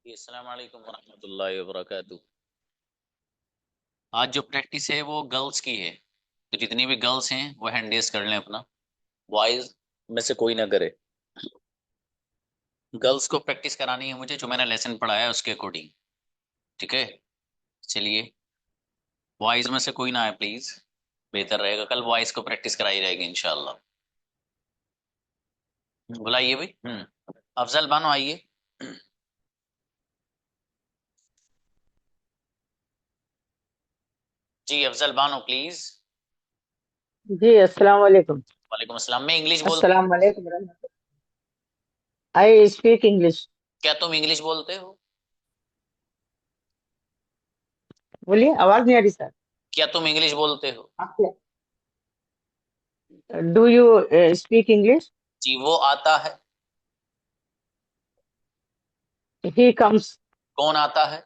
अस्सलाम वालेकुम वरहमतुल्लाहि वबरकातुहू। आज जो प्रैक्टिस है वो गर्ल्स की है, तो जितनी भी गर्ल्स हैं वो हैंड रेज कर लें अपना। बॉयज में से कोई ना करे। गर्ल्स को प्रैक्टिस करानी है मुझे, जो मैंने लेसन पढ़ाया है उसके अकॉर्डिंग। ठीक है, चलिए। बॉयज में से कोई ना आए प्लीज, बेहतर रहेगा। कल बॉयज को प्रैक्टिस कराई रहेगी इंशाल्लाह। बुलाइए भाई। अफजल बानो आइए। जी अफजल बानो प्लीज। जी अस्सलाम वालेकुम। वालेकुम अस्सलाम। मैं इंग्लिश बोलता हूँ। अस्सलाम वालेकुम। आई स्पीक इंग्लिश। क्या तुम इंग्लिश बोलते हो? बोलिए, आवाज नहीं आ रही सर। क्या तुम इंग्लिश बोलते हो? Do you speak English? जी वो आता है। He comes. कौन आता है?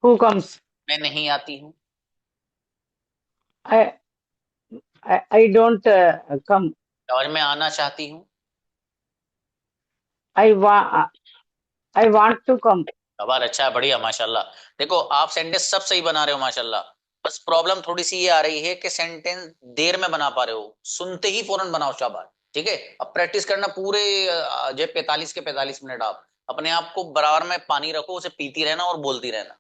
Who comes? मैं नहीं आती हूँ। I I don't come. और मैं आना चाहती हूँ। आई वा आई वांट टू कम। खबर अच्छा है, बढ़िया माशाल्लाह। देखो आप सेंटेंस सब सही बना रहे हो माशाल्लाह। बस प्रॉब्लम थोड़ी सी ये आ रही है कि सेंटेंस देर में बना पा रहे हो, सुनते ही फौरन बनाओ, शाबाश। ठीक है, अब प्रैक्टिस करना पूरे जो 45 के 45 मिनट आप अपने आप को बराबर में पानी रखो, उसे पीती रहना और बोलती रहना।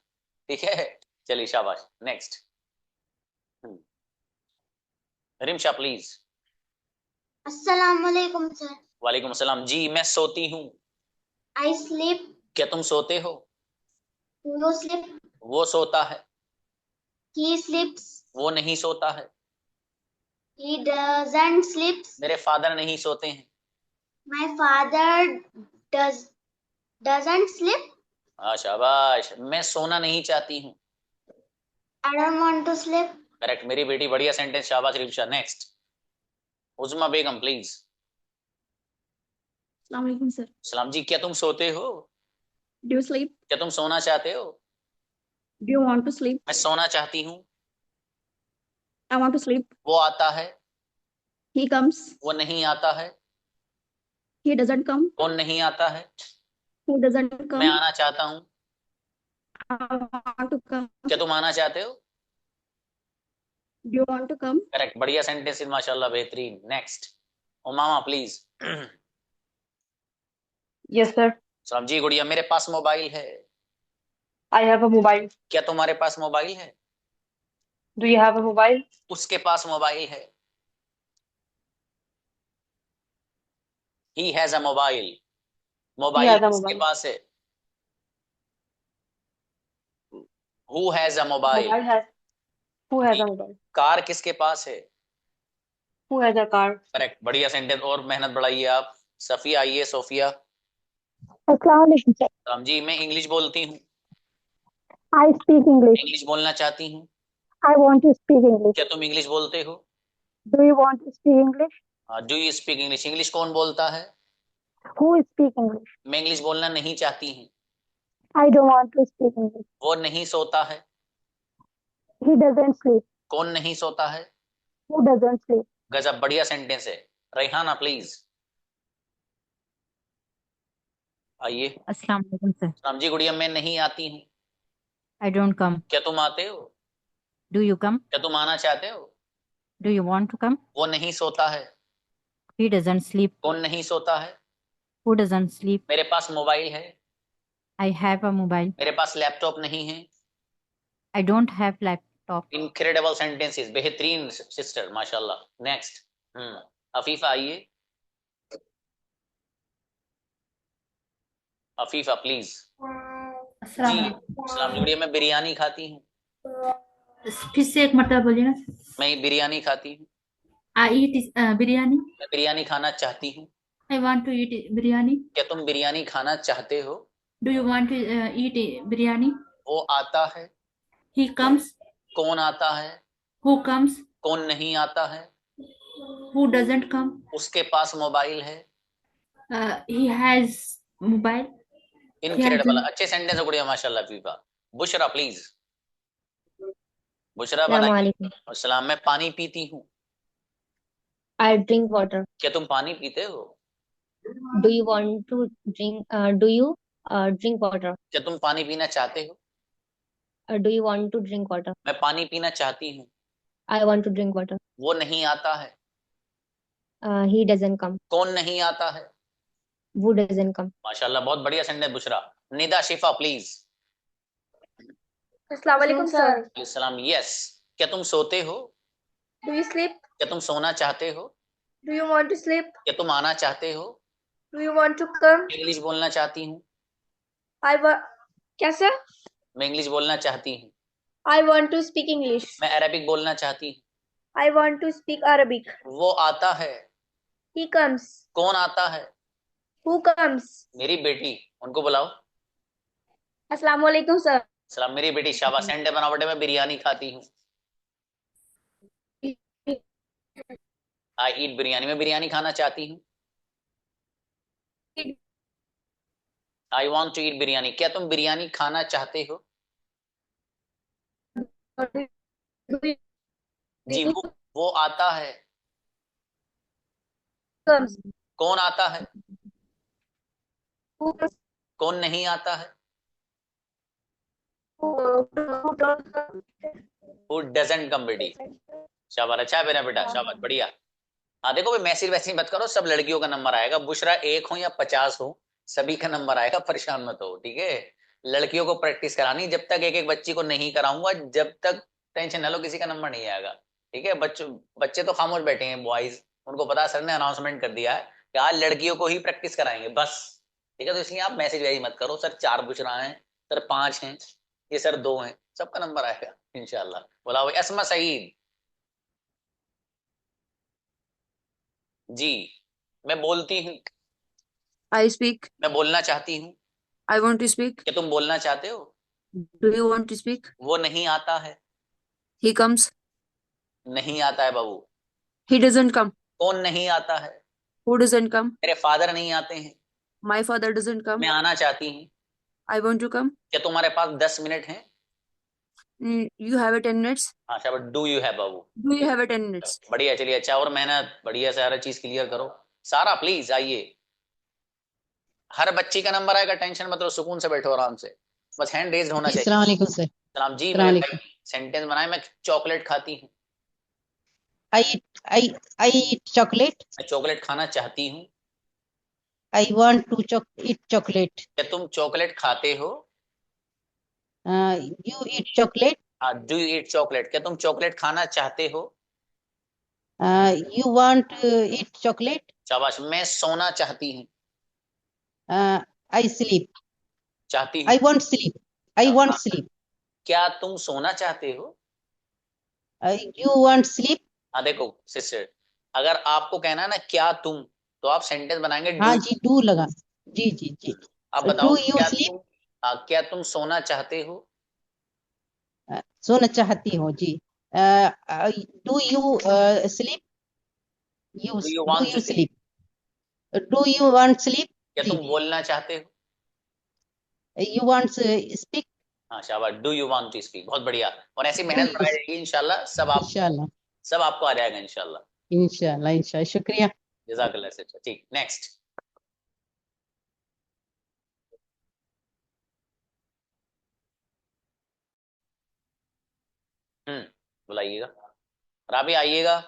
ठीक है, चलिए शाबाश। नेक्स्ट। रिमशा प्लीज। अस्सलाम वालेकुम सर। वालेकुम सलाम। जी मैं सोती हूँ। I sleep. क्या तुम सोते हो? You sleep. वो सोता है। He sleeps. वो नहीं सोता है। He doesn't sleeps. मेरे फादर नहीं सोते हैं। My father does doesn't sleep. हाँ शाबाश। मैं सोना नहीं चाहती हूँ। I don't want to sleep. Correct मेरी बेटी, बढ़िया सेंटेंस, शाबाश रिमशा। नेक्स्ट। उजमा बेगम प्लीज। अस्सलाम वालेकुम सर। सलाम जी। क्या तुम सोते हो? Do you sleep? क्या तुम सोना चाहते हो? Do you want to sleep? मैं सोना चाहती हूँ। I want to sleep. वो आता है। He comes. वो नहीं आता है। He doesn't come. कौन नहीं आता है? हु डजंट मैं कम। आना चाहता हूँ। I want to come. क्या तुम आना चाहते हो? Do you want to come? Correct, बढ़िया सेंटेंस माशाल्लाह, बेहतरीन। Next. Umama please. Yes sir. सलाम जी गुड़िया, मेरे पास मोबाइल है। I have a mobile. क्या तुम्हारे पास मोबाइल है? Do you have a mobile? उसके पास मोबाइल है। He has a mobile. He mobile has a किसके मोबाइल। पास है? Who has a mobile. Mobile has. Who has a mobile? Car किसके पास है? Who has a car? Correct, बढ़िया sentence. और मेहनत बढ़ाइए आप। सफिया आइए, सोफिया। अस्सलाम वालेकुम सर। राम जी, मैं इंग्लिश बोलती हूँ। I speak English. इंग्लिश बोलना चाहती हूँ। I want to speak English. क्या तुम इंग्लिश बोलते हो? Do you want to speak English? Do you speak English? English कौन बोलता है? Who speak English? मैं इंग्लिश बोलना नहीं चाहती हूँ। I don't want to speak English. वो नहीं सोता है। He doesn't sleep. कौन नहीं सोता है? Who doesn't sleep? गजब, बढ़िया सेंटेंस है। रेहाना प्लीज आइए। अस्सलाम वालेकुम सर। राम जी गुड़िया, मैं नहीं आती हूँ। I don't come. क्या तुम आते हो? Do you come? क्या तुम आना चाहते हो? Do you want to come? वो नहीं सोता है। He doesn't sleep. कौन नहीं सोता है? Who doesn't sleep? मेरे पास मोबाइल है। I have a mobile. मेरे पास लैपटॉप नहीं है। I don't have laptop. Incredible sentences, बेहतरीन सिस्टर माशाल्लाह। नेक्स्ट। अफीफा आइए। अफीफा प्लीज। अस्सलाम जी वालेकुम। सलाम जी गुड़िया, मैं बिरयानी खाती हूँ। फिर से एक मरतबा बोलिए ना। मैं बिरयानी खाती हूँ। आई ईट बिरयानी। मैं बिरयानी खाना चाहती हूँ। I want to eat biryani. क्या तुम बिरयानी खाना चाहते हो? Do you want to eat biryani? वो आता है। He comes. कौन आता है? Who comes? कौन नहीं आता है? Who doesn't come? उसके पास मोबाइल है। He has mobile. He has. Incredible, अच्छे सेंटेंस है गुड़िया माशाल्लाह। अफीफा। बुशरा प्लीज। बुशरा बनाइए। Assalamualaikum. अस्सलाम। मैं पानी पीती हूँ। I drink water. क्या तुम पानी पीते हो? Do you want to drink? Do you Drink water. क्या तुम पानी पीना चाहते हो? Do you want to drink water? मैं पानी पीना चाहती हूँ। I want to drink water. वो नहीं आता है। He doesn't come. कौन नहीं आता है? Who doesn't come? माशाल्लाह, बहुत बढ़िया sentence Bushra. Nida Shifa please. अस्सलाम वालेकुम सर। सलाम। यस। क्या तुम सोते हो? Do you sleep? क्या तुम सोना चाहते हो? Do you want to sleep? क्या तुम आना चाहते हो? Do you want to come? English बोलना चाहती हूँ। क्या सर? मैं इंग्लिश बोलना चाहती हूँ। I want to speak English. मैं अरबिक बोलना चाहती हूँ। I want to speak Arabic. वो आता है। He comes. कौन आता है? Who comes? मेरी बेटी। उनको बुलाओ। अस्सलाम वालेकुम सर। सलाम। मेरी बेटी। शाबाश। संडे बना बेटे, मैं बिरयानी खाती हूँ। आई ईट बिरयानी। मैं बिरयानी खाना चाहती हूँ। I want to eat biryani. क्या तुम बिरयानी खाना चाहते हो? जी। वो आता है। Comes. कौन आता है? Who comes? कौन नहीं आता है? Who don't come? Who doesn't come बेटी। शाबाश। अच्छा है मेरा बेटा, शाबाश, बढ़िया। हाँ देखो भाई, मैसेज वैसे मत करो, सब लड़कियों का नंबर आएगा। बुशरा 1 हो या 50 हो, सभी का नंबर आएगा, परेशान मत हो, ठीक है। लड़कियों को प्रैक्टिस करानी। जब तक एक एक बच्ची को नहीं कराऊंगा, जब तक टेंशन ना लो, किसी का नंबर नहीं आएगा, ठीक है। बच्चे तो खामोश बैठे हैं, बॉयज, उनको पता, सर ने अनाउंसमेंट कर दिया है कि आज लड़कियों को ही प्रैक्टिस कराएंगे बस, ठीक है। तो इसलिए आप मैसेज वैसे मत करो, सर 4 बुशरा हैं, सर 5 हैं, ये सर 2 हैं, सबका नंबर आएगा इंशाल्लाह। बोला भाई असमा सईद। जी। मैं बोलती हूँ। I speak. मैं बोलना चाहती हूँ। I want to speak. क्या तुम बोलना चाहते हो? Do you want to speak? वो नहीं आता है। He comes. नहीं आता है बाबू। He doesn't come. कौन नहीं आता है? Who doesn't come? मेरे फादर नहीं आते हैं। My father doesn't come. मैं आना चाहती हूँ। I want to come. क्या तुम्हारे पास 10 मिनट हैं? You have a 10 minutes. हाँ शाबाश। डू यू है बाबू। Do you have a 10 minutes? बढ़िया, चलिए, अच्छा, और मेहनत बढ़िया से हर चीज क्लियर करो। सारा प्लीज आइए। हर बच्ची का नंबर आएगा, टेंशन मत लो, सुकून से बैठो आराम से, बस हैंड रेज होना चाहिए। अस्सलाम वालेकुम सर। सलाम जी। अस्सलाम मेरे वालेकुम। भाई सेंटेंस बनाए। मैं चॉकलेट खाती हूँ। I eat chocolate. मैं चॉकलेट खाना चाहती हूँ। I want to eat chocolate. क्या तुम चॉकलेट खाते हो? You eat chocolate. Do you eat chocolate. क्या तुम चॉकलेट खाना चाहते हो? You want to eat chocolate. शाबाश। मैं सोना चाहती हूँ। I sleep. चाहती हूँ। I want sleep. I want sleep. क्या तुम सोना चाहते हो? You want sleep. हाँ देखो सिस्टर, अगर आपको कहना है ना क्या तुम, तो आप सेंटेंस बनाएंगे हाँ डू। जी, डू लगा। जी जी जी। आप बताओ Do you क्या sleep? तुम, क्या तुम सोना चाहते हो? सोना चाहती हो जी। Do you sleep? Do you want to sleep? Do you want sleep? क्या जी। तुम बोलना चाहते हो? You want speak? हाँ शाबाश। Do you want to speak. बहुत बढ़िया। और ऐसी मेहनत बढ़ाई जाएगी इंशाल्लाह, इंशाल्लाह सब आपको आ जाएगा इंशाल्लाह। इंशाल्लाह इंशाल्लाह। शुक्रिया। जज़ाकल्लाह सिस्टर। ठीक, नेक्स्ट। बुलाइएगा। राबी आइएगा।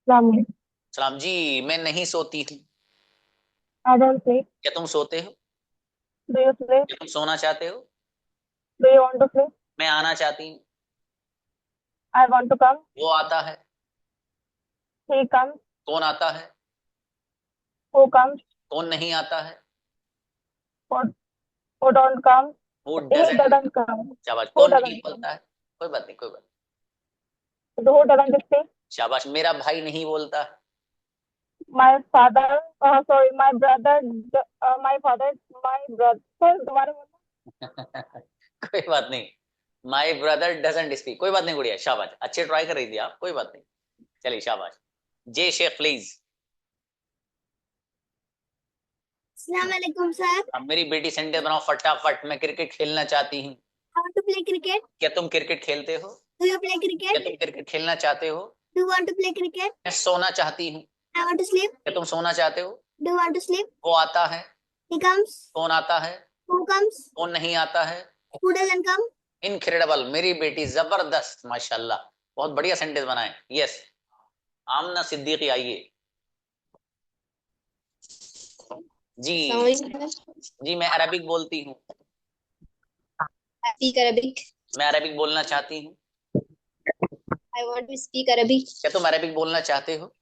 सलाम जी। मैं नहीं सोती थी। I don't sleep. क्या तुम सोते हो? Do you sleep? क्या तुम सोना चाहते हो? Do you want to sleep? मैं आना चाहती हूँ। I want to come. वो आता है। He comes. कौन आता है? Who comes? कौन नहीं आता है? Who don't come? Who He doesn't? doesn't come. शाबाश। Who कौन नहीं doesn't come? बोलता है? कोई बात नहीं, कोई बात Who doesn't speak? नहीं। शाबाश। मेरा भाई नहीं बोलता। My father. Sorry, my brother. My father. My brother. Sorry, दोबारा बोलना। कोई बात नहीं। My brother doesn't speak. कोई बात नहीं गुड़िया, शाबाश, अच्छे ट्राई कर रही थी आप, कोई बात नहीं। चलिए शाबाश। जे शेख प्लीज। अस्सलाम वालेकुम सर। अब मेरी बेटी सेंटेंस बनाओ फटाफट। मैं क्रिकेट खेलना चाहती हूँ। I want to play cricket. क्या तुम क्रिकेट खेलते हो? Do you play क्या cricket? तुम क्रिकेट खेलना चाहते हो? Do you want to play cricket? मैं सोना चाहती हूँ। I want to sleep. क्या तुम सोना चाहते हो? Do you want to sleep? वो आता है। He comes. कौन आता है? Who comes? कौन नहीं आता है? Who doesn't come? इनक्रेडिबल, मेरी बेटी जबरदस्त, माशाल्लाह, बहुत बढ़िया सेंटेंस बनाए। यस, आमना सिद्दीकी आइए जी। जी मैं अरबिक बोलती हूँ। Speak Arabic. मैं अरबिक बोलना चाहती हूँ। I want to speak Arabic. क्या तुम अरबिक बोलना चाहते हो?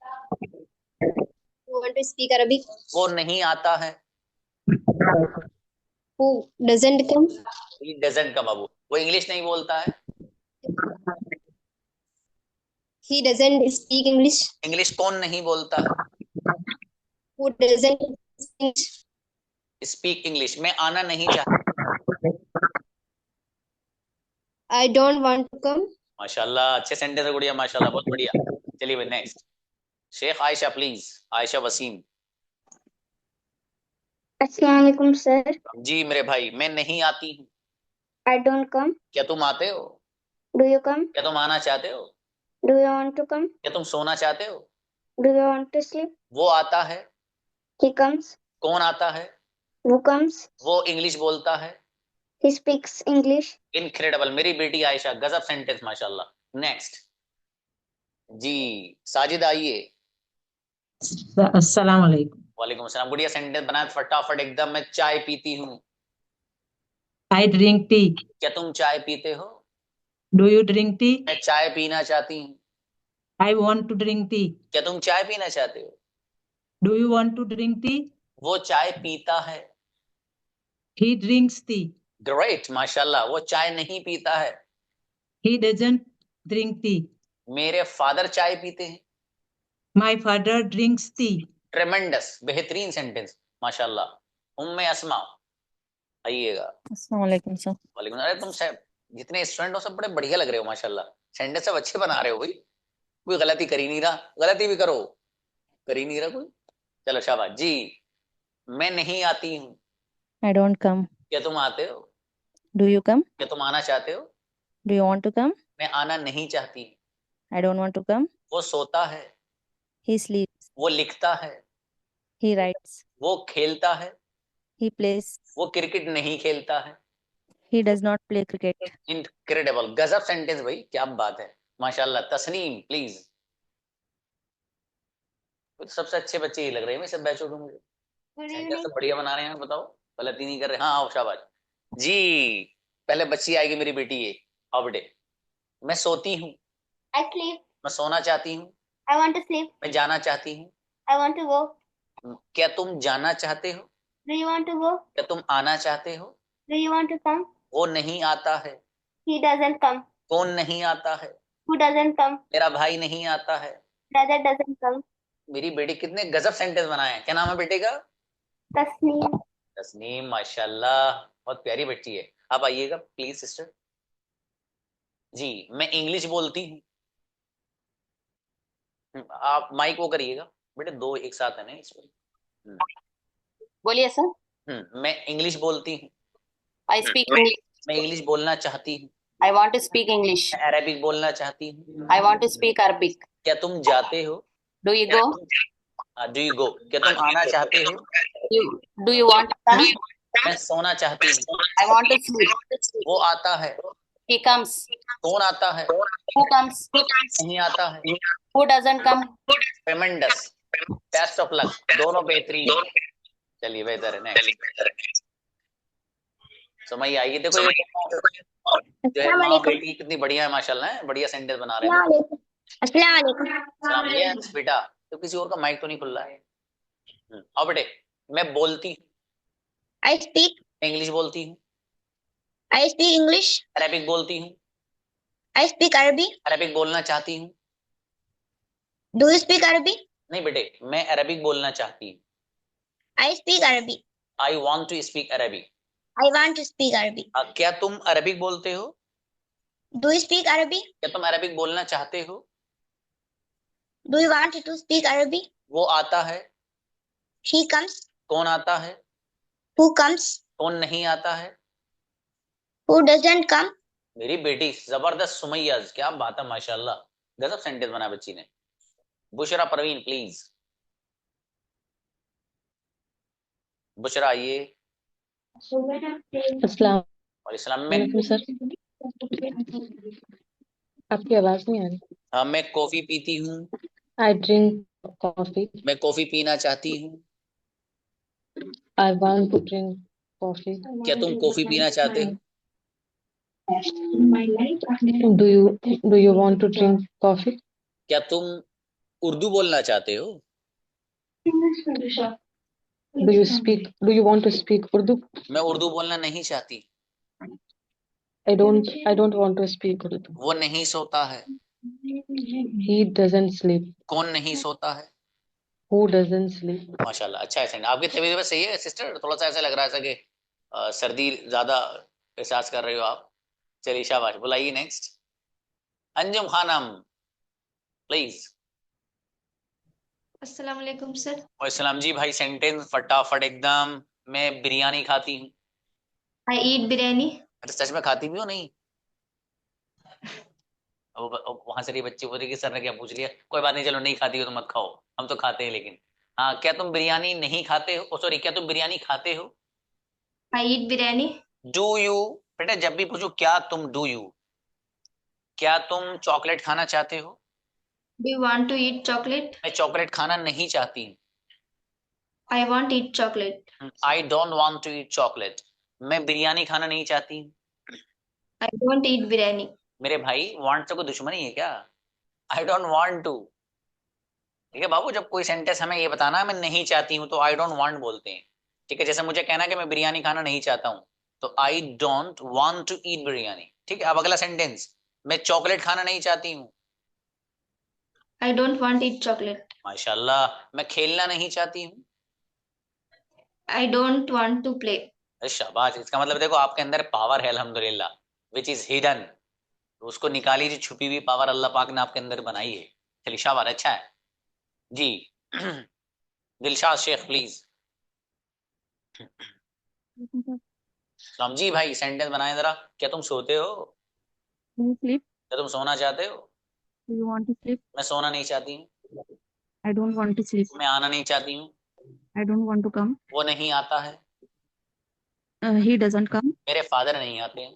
Who want to speak Arabic? वो नहीं आता है। Who doesn't come? He doesn't come बाबू, वो इंग्लिश नहीं बोलता है। He doesn't speak English. English कौन नहीं बोलता है? Who doesn't speak? Speak English. मैं आना नहीं चाहता। I don't want to come. माशाल्लाह, अच्छे सेंटेंस है गुड़िया, माशाल्लाह, बहुत बढ़िया। चलिए भाई next, Shaikh Ayesha please, Ayesha Waseem. Assalamu alaikum, sir. जी मेरे भाई, मैं नहीं आती हूँ। I don't come. क्या तुम आते हो? Do you come? क्या तुम आना चाहते हो? Do you want to come? क्या तुम सोना चाहते हो? Do you want to sleep? वो आता है। He comes. कौन आता है? Who comes? वो इंग्लिश बोलता है। He speaks English. इनक्रेडिबल, मेरी बेटी आयशा, गजब सेंटेंस, माशाल्लाह। नेक्स्ट जी, साजिद आइए। अस्सलाम वालेकुम। वालेकुम अस्सलाम, बढ़िया सेंटेंस बनाया फटाफट एकदम। मैं चाय पीती हूँ। I drink tea. क्या तुम चाय पीते हो? Do you drink tea? मैं चाय पीना चाहती हूँ। I want to drink tea. क्या तुम चाय पीना चाहते हो? Do you want to drink tea? वो चाय पीता है। He drinks tea. ग्रेट, माशाल्लाह, वो चाय नहीं पीता है। He doesn't drink tea. मेरे फादर चाय पीते हैं। My father drinks tea. ट्रेमेंडस, बेहतरीन सेंटेंस, माशाल्लाह। उम्मे अस्मा आइएगा। अस्सलाम वालेकुम सर। वालेकुम। अरे तुम सब जितने स्टूडेंट हो सब बड़े बढ़िया लग रहे हो, माशाल्लाह। सेंटेंस सब अच्छे बना रहे हो भाई, कोई गलती कर ही नहीं रहा। गलती भी करो, कर ही नहीं रहा कोई। चलो शाबाश जी। मैं नहीं आती हूँ। I don't come. क्या तुम आते हो? Do you come? क्या तुम आना चाहते हो? Do you want to come? मैं आना नहीं चाहती। I don't want to come. वो सोता है। He sleeps. वो लिखता है। He writes. वो खेलता है। He plays. वो क्रिकेट नहीं खेलता है। He does not play cricket. Incredible, गजब सेंटेंस भाई, क्या बात है, माशाल्लाह। तस्नीम प्लीज। सबसे अच्छे बच्चे ही लग रहे हैं सब बैचों को मुझे। सेंटेंस सब बढ़िया बना रहे हैं, बताओ गलती नहीं कर रहे। हाँ आओ शाबाश जी। पहले बच्ची आएगी मेरी बेटी ये। आओ बेटे। मैं सोती हूँ। I sleep. मैं सोना चाहती हूँ। I want to sleep. मैं जाना चाहती हूँ। I want to go. क्या तुम जाना चाहते हो? Do you want to go? क्या तुम आना चाहते हो? Do you want to come? वो नहीं आता है। He doesn't come. कौन नहीं आता है? Who doesn't come? मेरा भाई नहीं आता है। Brother doesn't come. मेरी बेटी, कितने गजब सेंटेंस बनाए हैं। क्या नाम है बेटे का? Tasneem. तस्नीम, माशाल्लाह, बहुत प्यारी बच्ची है। आप आइएगा प्लीज सिस्टर जी। मैं इंग्लिश बोलती हूँ। आप माइक वो करिएगा बेटे, दो एक साथ है ना इसमें। बोलिए सर। मैं इंग्लिश बोलती हूँ। I speak English. मैं इंग्लिश बोलना चाहती हूँ। I want to speak English. मैं अरबिक बोलना चाहती हूँ। I want to speak Arabic. क्या तुम जाते हो? Do you go? Do you go? क्या तुम आना चाहते हो? Do you want to come? मैं सोना चाहती हूँ। I want to sleep. वो आता है। He comes. कौन आता है? Who comes? नहीं आता है। Who doesn't come? ट्रेमेंडस, best of luck, दोनों बेहतरीन। चलिए बेहतर है। नेक्स्ट समझ आइए। देखो ये जो है माँ बेटी कितनी बढ़िया है, माशाल्लाह है, बढ़िया सेंटेंस बना रहे हैं। अस्सलाम वालेकुम। सलाम। यस बेटा, तो किसी और का माइक तो नहीं खुल रहा है। अब बेटे, मैं बोलती हूँ। I speak. इंग्लिश बोलती हूँ। I speak English. अरबिक बोलती हूँ। I speak Arabic. अरबिक बोलना चाहती हूँ। Do you speak Arabic? नहीं बेटे, मैं अरबिक बोलना चाहती हूँ। I speak Arabic. I want to speak Arabic. I want to speak Arabic. क्या तुम अरबिक बोलते हो? Do you speak Arabic? क्या तुम अरबिक बोलना चाहते हो? Do you want to speak Arabic? वो आता है। He comes. कौन आता है? Who comes? कौन नहीं आता है? Who doesn't come? मेरी बेटी जबरदस्त, सुमैया, क्या बात है, माशाल्लाह, गजब सेंटेंस बना बच्ची ने। बुशरा परवीन प्लीज। बुशरा आइए। अस्सलाम और इस्लाम में वालेकुम सर। आपकी आवाज नहीं आ रही। हाँ, मैं कॉफी पीती हूँ। I drink coffee. मैं कॉफी पीना चाहती हूँ। I want to drink coffee. क्या तुम कॉफी पीना चाहते हो? Do you want to drink coffee? क्या तुम उर्दू बोलना चाहते हो? Do you want to speak Urdu? मैं उर्दू बोलना नहीं चाहती। I don't want to speak Urdu. वो नहीं सोता है। He doesn't sleep. कौन नहीं सोता है? Who doesn't sleep. माशाल्लाह, अच्छा है सेंड। आपकी तबीयत वबीयत सही है सिस्टर? थोड़ा सा ऐसा लग रहा है ऐसा कि सर्दी ज्यादा एहसास कर रहे हो आप। चलिए शाबाश, बुलाइए नेक्स्ट। अंजुम खानम प्लीज। अस्सलाम वालेकुम सर। और इस्लाम जी भाई, सेंटेंस फटाफट एकदम। मैं बिरयानी खाती हूँ। आई ईट बिरयानी। अरे सच में खाती भी हो नहीं? अब वहां से ये बच्ची बोल रही कि सर ने क्या पूछ लिया। कोई बात नहीं, चलो नहीं खाती हो तो मत खाओ, हम तो खाते हैं लेकिन। हाँ, क्या तुम बिरयानी नहीं खाते हो? सॉरी, क्या तुम बिरयानी खाते हो? I eat biryani. Do you? बेटा जब भी पूछो क्या तुम, डू यू, क्या तुम चॉकलेट खाना चाहते हो? Do you want to eat chocolate? मैं चॉकलेट खाना नहीं चाहती। I want eat chocolate. I don't want to eat chocolate. मैं बिरयानी खाना नहीं चाहती। I don't eat biryani. मेरे भाई, वांट से कोई दुश्मनी है क्या? I don't want to. ठीक है बाबू, जब कोई सेंटेंस हमें ये बताना है मैं नहीं चाहती हूँ तो आई डोंट वांट बोलते हैं। ठीक है, जैसे मुझे कहना है कि मैं बिरयानी खाना नहीं चाहता हूँ तो I don't want to eat biryani. ठीक है, अब अगला सेंटेंस, मैं चॉकलेट खाना नहीं चाहती हूँ। I don't want eat chocolate. माशाल्लाह। मैं खेलना नहीं चाहती हूँ। I don't want to play. अरे शाबाश, इसका मतलब देखो आपके अंदर पावर है अल्हम्दुलिल्लाह, विच इज हिडन। तो उसको निकाली, जो छुपी हुई पावर अल्लाह पाक ने आपके अंदर बनाई है। चलिए शाबाश, अच्छा है जी। दिलशाद शेख प्लीज। समझी भाई, सेंटेंस बनाए जरा। क्या तुम सोते हो? Do you sleep? क्या तुम सोना चाहते हो? Do you want to sleep? मैं सोना नहीं चाहती हूँ। I don't want to sleep. मैं आना नहीं चाहती हूँ। I don't want to come. वो नहीं आता है। He doesn't come. मेरे फादर नहीं आते हैं।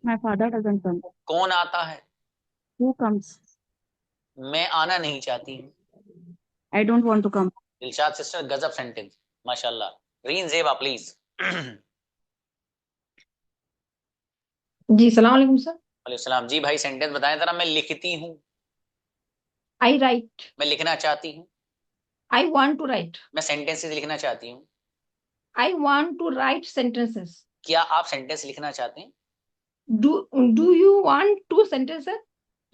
My father doesn't come. कौन आता है? Who comes? मैं आना नहीं चाहती हूँ। I don't want to come. Dilshad sister, गजब सेंटेंस, माशाल्लाह। रीन जेबा प्लीज। जी सलाम वालेकुम सर। वालेकुम जी भाई, सेंटेंस बताएं जरा। मैं लिखती हूँ। I write. मैं लिखना चाहती हूँ। I want to write. मैं सेंटेंसेस लिखना चाहती हूँ। I want to write sentences. क्या आप सेंटेंस लिखना चाहते हैं? Do you want to sentences?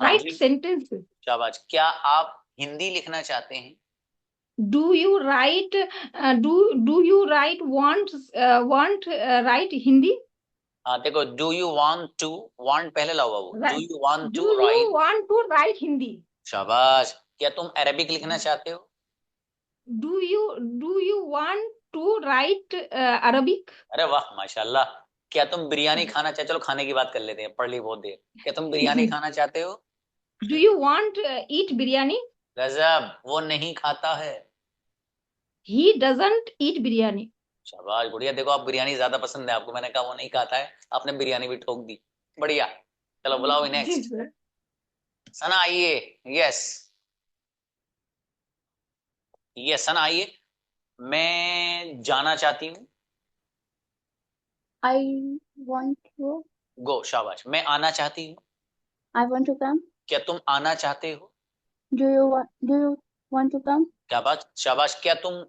हाँ राइट जी, सेंटेंसेस। शाबाश। क्या आप हिंदी लिखना चाहते हैं? Do you write do you write want write Hindi? हाँ देखो, do you want to, want पहले लाओ बाबू। Do you want do to you write. Want to write Hindi? शाबाश। क्या तुम अरबिक लिखना चाहते हो? Do you want to write Arabic? अरे वाह माशाल्लाह। क्या तुम बिरयानी खाना चाहते? चलो खाने की बात कर लेते हैं, पढ़ ली बहुत देर। क्या तुम बिरयानी खाना चाहते हो? डू यू वांट ईट बिरयानी? गजब, वो नहीं खाता है। ही डजंट ईट बिरयानी। शाबाश, बढ़िया। देखो आप, बिरयानी ज्यादा पसंद है आपको, मैंने कहा वो नहीं खाता है, आपने बिरयानी भी ठोक दी। बढ़िया। चलो बुलाओ जी नेक्स्ट। सर। सना आइए। यस, यस सना आइए। मैं जाना चाहती हूँ। I want to. गो, शाबाश। मैं आना चाहती हूँ। I want to come. क्या तुम आना चाहते हो? Do you want to come? क्या बात, शाबाश। क्या तुम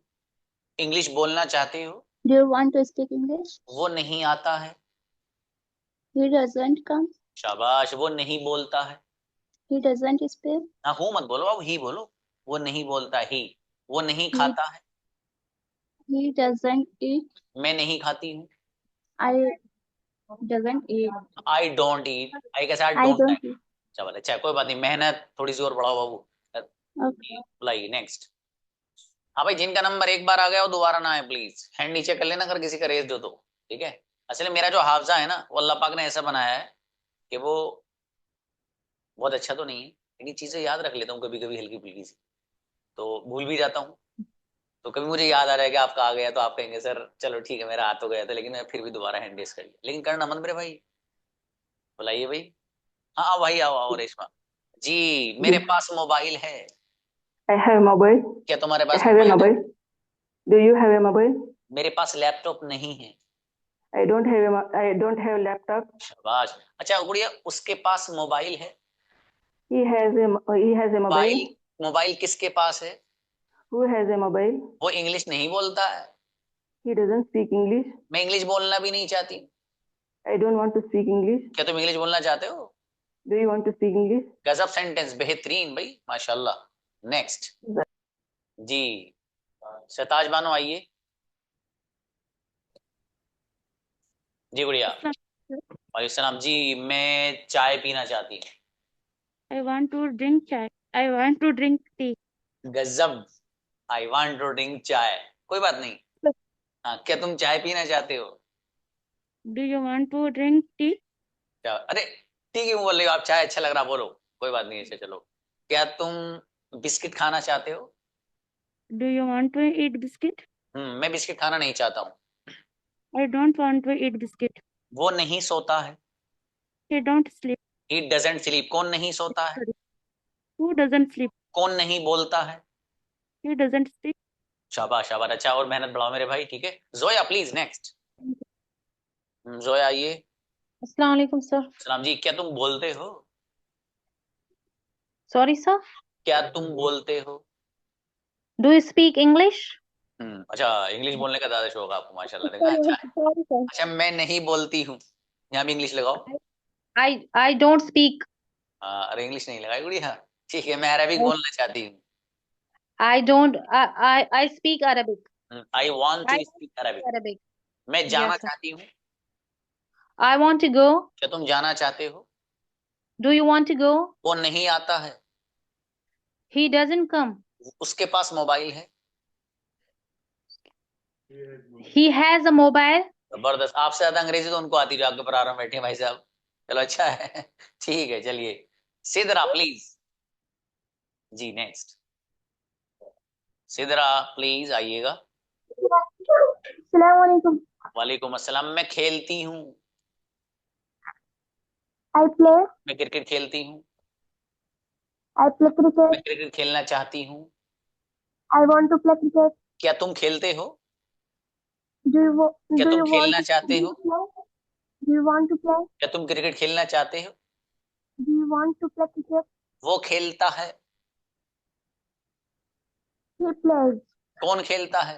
इंग्लिश बोलना चाहते हो? Do you want to speak English? वो नहीं आता है। He doesn't come. शाबाश। वो नहीं बोलता है। He doesn't speak. हाँ, हूँ मत बोलो, अब ही बोलो। वो नहीं बोलता ही। वो नहीं खाता है। He doesn't eat. मैं नहीं खाती हूँ। I doesn't eat. I don't eat. I कैसे? I I don't don't like. eat. चलो अच्छा, कोई बात नहीं, मेहनत थोड़ी सी और बढ़ाओ बाबू। Okay. बुलाइए नेक्स्ट। हाँ भाई, जिनका नंबर एक बार आ गया वो दोबारा ना आए प्लीज। हैंड नीचे कर लेना अगर किसी का रेस दो तो। ठीक है, असल में मेरा जो हाफजा है ना, वो अल्लाह पाक ने ऐसा बनाया है कि वो बहुत अच्छा तो नहीं है, लेकिन चीजें याद रख लेता हूँ कभी कभी हल्की फुल्की सी, तो भूल भी जाता हूँ। तो कभी मुझे याद आ रहा है कि आपका आ गया तो आप कहेंगे सर चलो ठीक है मेरा आ तो गया था, लेकिन मैं फिर भी दोबारा हैंड रेस कर लिया। लेकिन करना मत मेरे भाई, बुलाइए भाई। हाँ भाई आओ आओ रेशमा जी। मेरे पास मोबाइल है। I have mobile. क्या तुम्हारे I pass have a mobile है? mobile. Do you have a mobile? मेरे पास लैपटॉप नहीं है। I don't have laptop. शाबाश। अच्छा गुड़िया, उसके पास मोबाइल है। He has a mobile. Mobile, mobile किसके पास है? Who has a mobile? वो इंग्लिश नहीं बोलता है। He doesn't speak English. मैं इंग्लिश बोलना भी नहीं चाहती। I don't want to speak English. क्या तुम इंग्लिश बोलना चाहते हो? Do you want to speak English? गजब सेंटेंस, बेहतरीन भाई माशाल्लाह। नेक्स्ट जी, शताज बानो आइए जी। गुड़िया वालेकुम सलाम जी। मैं चाय पीना चाहती हूँ। I want to drink chai. I want to drink tea. गजब, आई वांट टू ड्रिंक चाय। कोई बात नहीं। हाँ, क्या तुम चाय पीना चाहते हो? Do you want to drink tea? अरे टी क्यों बोल रही हो आप? चाय अच्छा लग रहा, बोलो कोई बात नहीं। अच्छा चलो, क्या तुम बिस्किट खाना चाहते हो? Do you want to eat biscuit? मैं बिस्किट खाना नहीं चाहता हूँ। I don't want to eat biscuit. वो नहीं सोता है। He don't sleep. He doesn't sleep. कौन नहीं सोता है? Who doesn't sleep? कौन नहीं बोलता है? He doesn't speak. शाबाश शाबाश। अच्छा और मेहनत बढ़ाओ मेरे भाई, ठीक है। Zoya please next. जोया आइए। अस्सलाम वालेकुम सर। सलाम जी। क्या तुम बोलते हो? Sorry sir. क्या तुम बोलते हो? Do you speak English? अच्छा, इंग्लिश बोलने का ज्यादा शौक आपको, माशाल्लाह। देखा, अच्छा है। Sorry sir. अच्छा मैं नहीं बोलती हूँ, यहाँ भी इंग्लिश लगाओ। I don't speak. अरे इंग्लिश नहीं लगाई गुड़िया, ठीक है। मैं अरबिक बोलना चाहती हूँ। I don't I speak Arabic. I want to I speak Arabic. Arabic. मैं जाना Yes, sir. चाहती हूँ। I want to go. क्या तुम जाना चाहते हो? Do you want to go? वो नहीं आता है। He doesn't come. उसके पास मोबाइल है। He has a mobile. जबरदस्त। आपसे ज्यादा अंग्रेजी तो उनको आती है, आपके पर बैठे हैं भाई साहब। चलो अच्छा है ठीक है। चलिए Sidra please ji. Next Sidra please आइएगा। Assalamu alaikum. वालेकुम अस्सलाम। मैं खेलती हूँ। I play. मैं क्रिकेट खेलती हूँ। I play cricket. मैं क्रिकेट खेलना चाहती हूँ। I want to play cricket. क्या तुम खेलते हो? Do you क्या do तुम you want खेलना to चाहते हो? play? Do you want to play? क्या तुम क्रिकेट खेलना चाहते हो? Do you want to play cricket? वो खेलता है। He plays. कौन खेलता है?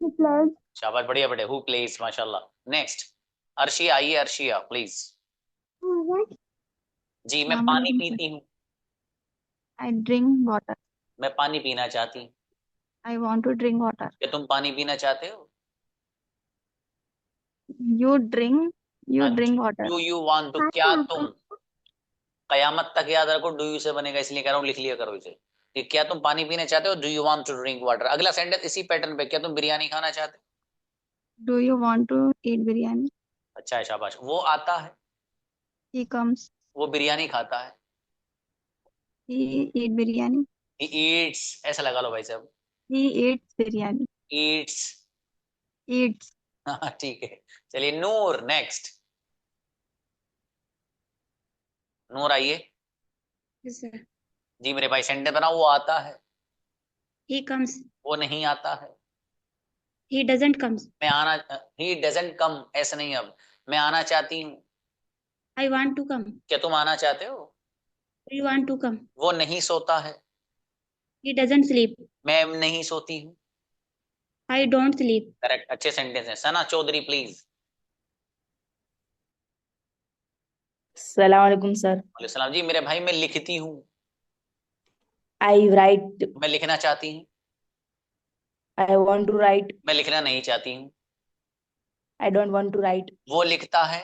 He plays. शाबाश, बढ़िया बढ़िया। हु प्लेस, माशाल्लाह। नेक्स्ट अर्शिया आइए। अर्शिया प्लीज जी। मैं पानी पीती हूँ। I drink water. मैं पानी पीना चाहती हूँ। I want to drink water. क्या तुम पानी पीना चाहते हो? You drink water. Do you want to. क्या तुम, कयामत तक याद रखो, डू यू से बनेगा इसलिए कह रहा हूँ, लिख लिया करो इसे कि क्या तुम पानी पीना चाहते हो? Do you want to drink water. अगला सेंटेंस इसी पैटर्न पे, क्या तुम बिरयानी खाना चाहते हो? Do you want to eat biryani? अच्छा है, शाबाश। वो आता है। He comes. वो बिरयानी खाता है। He eat biryani. He eats, ऐसा लगा लो भाई साहब। He eats biryani. Yeats Eats. हाँ ठीक है। चलिए नूर नेक्स्ट। नूर आइए Yes, sir. जी। मेरे भाई सेंटेंस बनाओ। वो आता है। He comes. वो नहीं आता है। He doesn't comes. मैं आना, ही डजंट कम, ऐसा नहीं। अब मैं आना चाहती हूँ। I want to come. क्या तुम आना चाहते हो? Do you want to come? वो नहीं सोता है। He doesn't sleep. मैं नहीं सोती हूँ। I don't sleep. करेक्ट, अच्छे सेंटेंस है। सना चौधरी प्लीज। अस्सलाम वालेकुम सर। वालेकुम सलाम जी। मेरे भाई मैं लिखती हूँ। I write. मैं लिखना चाहती हूँ। I want to write. मैं लिखना नहीं चाहती हूँ। I don't want to write. वो लिखता है।